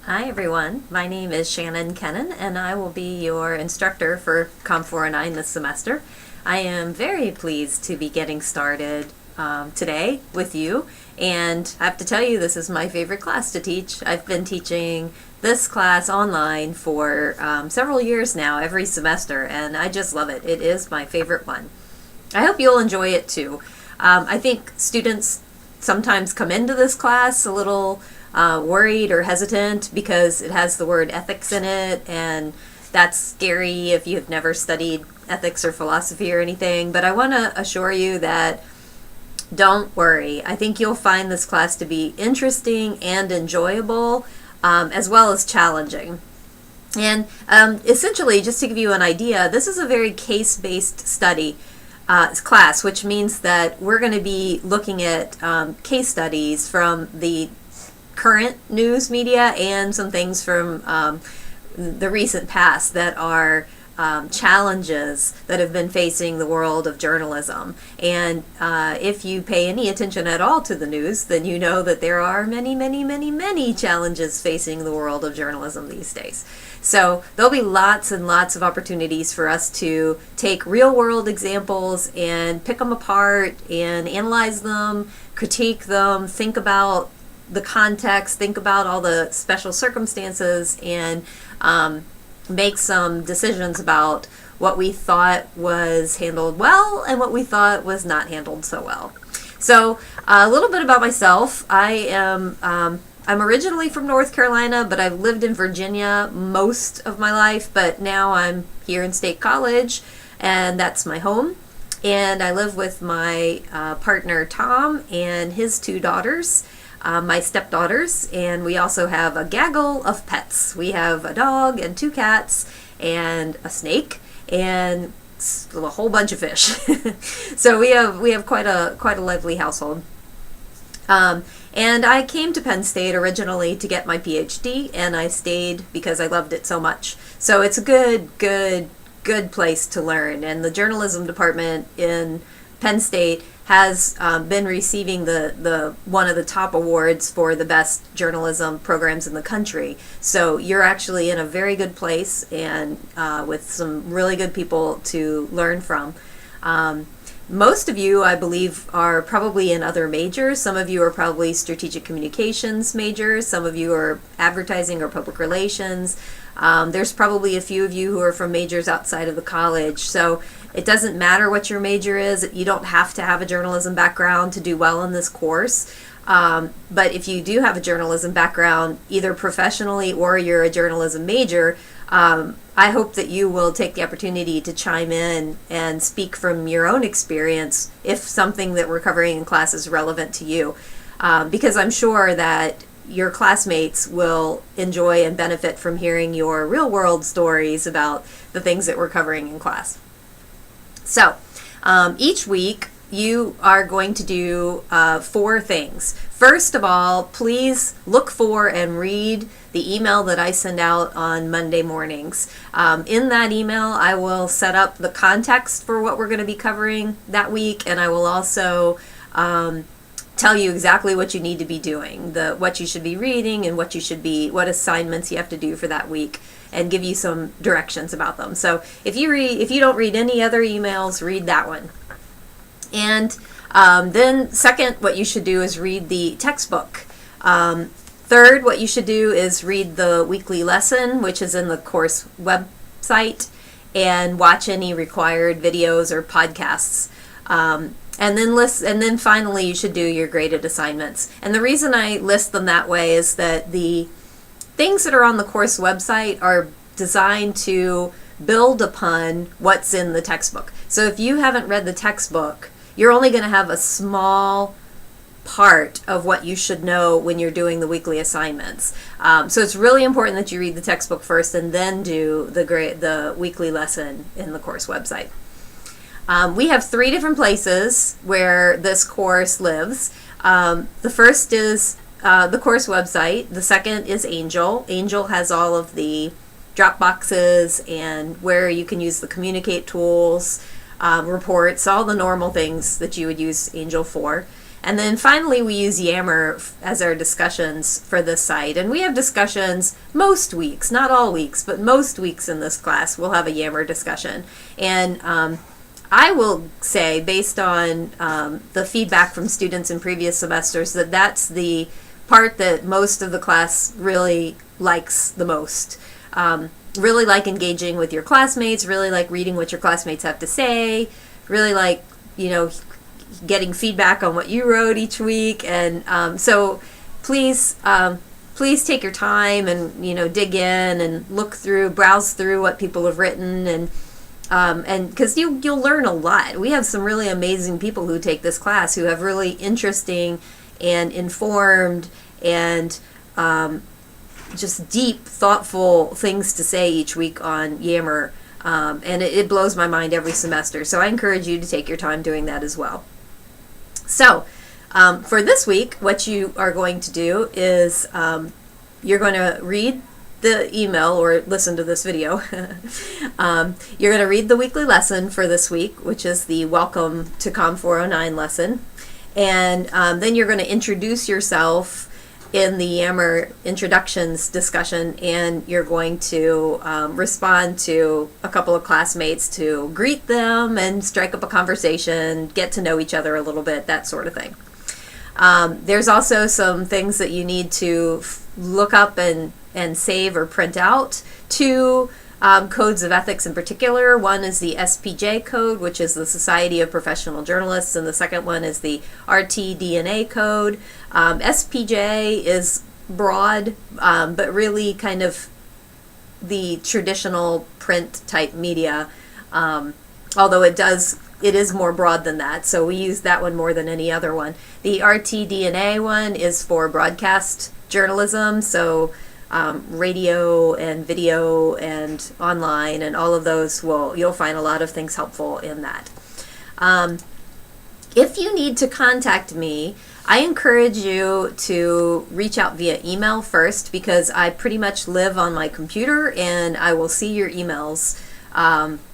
Hi everyone, my name is Shannon Kennan and I will be your instructor for Comm 409 this semester. I am very pleased to be getting started today with you, and I have to tell you this is my favorite class to teach. I've been teaching this class online for several years now, every semester, and I just love it. It is my favorite one. I hope you'll enjoy it too. I think students sometimes come into this class a little worried or hesitant because it has the word ethics in it, and that's scary if you've never studied ethics or philosophy or anything. But I want to assure you that don't worry. I think you'll find this class to be interesting and enjoyable, as well as challenging. And essentially, just to give you an idea, this is a very case-based study class, which means that we're going to be looking at case studies from the current news media and some things from the recent past that are challenges that have been facing the world of journalism. And if you pay any attention at all to the news, then you know that there are many challenges facing the world of journalism these days. So there'll be lots and lots of opportunities for us to take real world examples and pick them apart and analyze them, critique them, think about the context, think about all the special circumstances, and make some decisions about what we thought was handled well and what we thought was not handled so well. So a little bit about myself. I'm originally from North Carolina, but I've lived in Virginia most of my life, but now I'm here in State College, and that's my home. And I live with my partner Tom and his two daughters, my stepdaughters, and we also have a gaggle of pets. We have a dog and two cats and a snake and a whole bunch of fish. So we have quite a lively household. And I came to Penn State originally to get my PhD, and I stayed because I loved it so much. So it's a good place to learn. And the journalism department in Penn State has been receiving the one of the top awards for the best journalism programs in the country. So you're actually in a very good place, and with some really good people to learn from. Most of you, I believe, are probably in other majors. Some of you are probably strategic communications majors. Some of you are advertising or public relations. There's probably a few of you who are from majors outside of the college. So it doesn't matter what your major is. You don't have to have a journalism background to do well in this course. But if you do have a journalism background, either professionally or you're a journalism major, I hope that you will take the opportunity to chime in and speak from your own experience if something that we're covering in class is relevant to you. Because I'm sure that your classmates will enjoy and benefit from hearing your real world stories about the things that we're covering in class. So each week you are going to do 4 things. First of all, please look for and read the email that I send out on Monday mornings. In that email, I will set up the context for what we're going to be covering that week, and I will also tell you exactly what you need to be doing, what you should be reading, and what what assignments you have to do for that week, and give you some directions about them. So if you don't read any other emails, read that one. And then second, what you should do is read the textbook. Third, what you should do is read the weekly lesson, which is in the course website, and watch any required videos or podcasts. And then finally, you should do your graded assignments. And the reason I list them that way is that the things that are on the course website are designed to build upon what's in the textbook. So if you haven't read the textbook, you're only going to have a small part of what you should know when you're doing the weekly assignments. So it's really important that you read the textbook first and then do the weekly lesson in the course website. We have 3 different places where this course lives. The first is the course website. The second is Angel. Angel has all of the drop boxes and where you can use the communicate tools, reports, all the normal things that you would use Angel for. And then finally, we use Yammer as our discussions for this site. And we have discussions most weeks, not all weeks, but most weeks in this class, we'll have a Yammer discussion. And I will say, based on the feedback from students in previous semesters, that that's the part that most of the class really likes the most. Really like engaging with your classmates, really like reading what your classmates have to say, really like, getting feedback on what you wrote each week. And so please take your time and, dig in and look through, browse through what people have written, and because you'll learn a lot. We have some really amazing people who take this class who have really interesting and informed and just deep, thoughtful things to say each week on Yammer. And it blows my mind every semester. So I encourage you to take your time doing that as well. So for this week, what you are going to do is you're going to read the email or listen to this video. You're going to read the weekly lesson for this week, which is the Welcome to Comm 409 lesson. And then you're going to introduce yourself in the Yammer introductions discussion, and you're going to respond to a couple of classmates to greet them and strike up a conversation, get to know each other a little bit, that sort of thing. There's also some things that you need to look up and save or print out. Two codes of ethics in particular. One is the SPJ code, which is the Society of Professional Journalists, and the second one is the RTDNA code. SPJ is broad, but really kind of the traditional print type media, although it is more broad than that, so we use that one more than any other one. The RTDNA one is for broadcast journalism, so radio and video and online and all of those, you'll find a lot of things helpful in that. If you need to contact me, I encourage you to reach out via email first, because I pretty much live on my computer and I will see your emails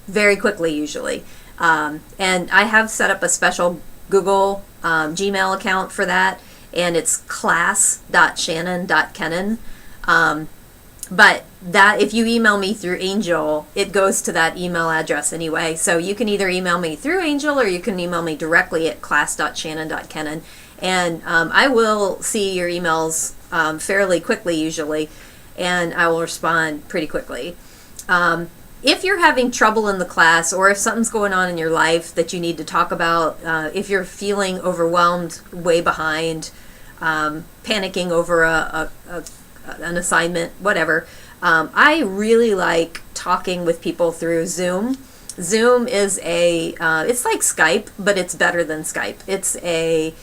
very quickly usually. And I have set up a special Google Gmail account for that, and it's class.shannon.kennan. But that, if you email me through Angel, it goes to that email address anyway. So you can either email me through Angel or you can email me directly at class.shannon.kennan. And I will see your emails fairly quickly usually, and I will respond pretty quickly. If you're having trouble in the class, or if something's going on in your life that you need to talk about, if you're feeling overwhelmed, way behind, panicking over an assignment, whatever, I really like talking with people through Zoom. Zoom is it's like Skype, but it's better than Skype. It's a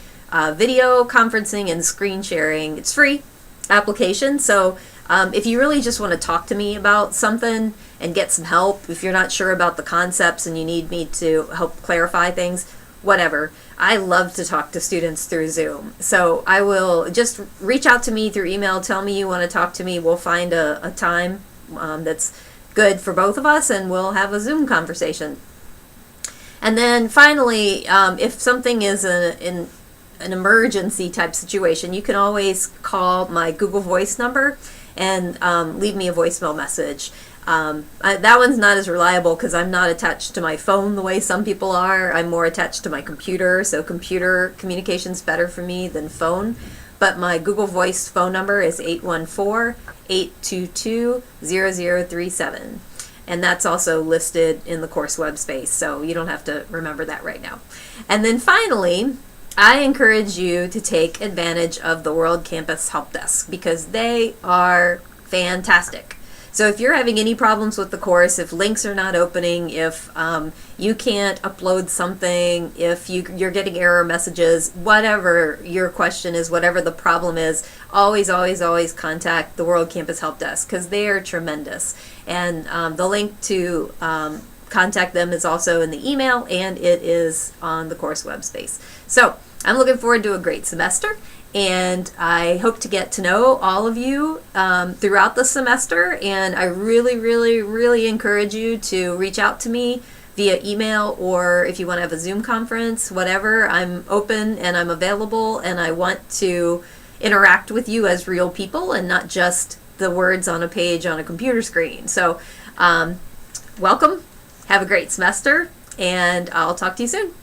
video conferencing and screen sharing. It's free application, so if you really just want to talk to me about something and get some help, if you're not sure about the concepts and you need me to help clarify things, whatever, I love to talk to students through Zoom. So I will just reach out to me through email, tell me you want to talk to me, we'll find a time that's good for both of us, and we'll have a Zoom conversation. And then finally, if something is an emergency type situation, you can always call my Google Voice number and leave me a voicemail message. That one's not as reliable because I'm not attached to my phone the way some people are. I'm more attached to my computer, so computer communication's better for me than phone. But my Google Voice phone number is 814-822-0037. And that's also listed in the course web space, so you don't have to remember that right now. And then finally, I encourage you to take advantage of the World Campus Help Desk, because they are fantastic. So if you're having any problems with the course, if links are not opening, if you can't upload something, if you're getting error messages, whatever your question is, whatever the problem is, always, always, always contact the World Campus Help Desk, because they are tremendous. And the link to contact them is also in the email, and it is on the course web space. So I'm looking forward to a great semester, and I hope to get to know all of you throughout the semester, and I really, really, really encourage you to reach out to me via email, or if you want to have a Zoom conference, whatever. I'm open and I'm available, and I want to interact with you as real people and not just the words on a page on a computer screen. So welcome, have a great semester, and I'll talk to you soon.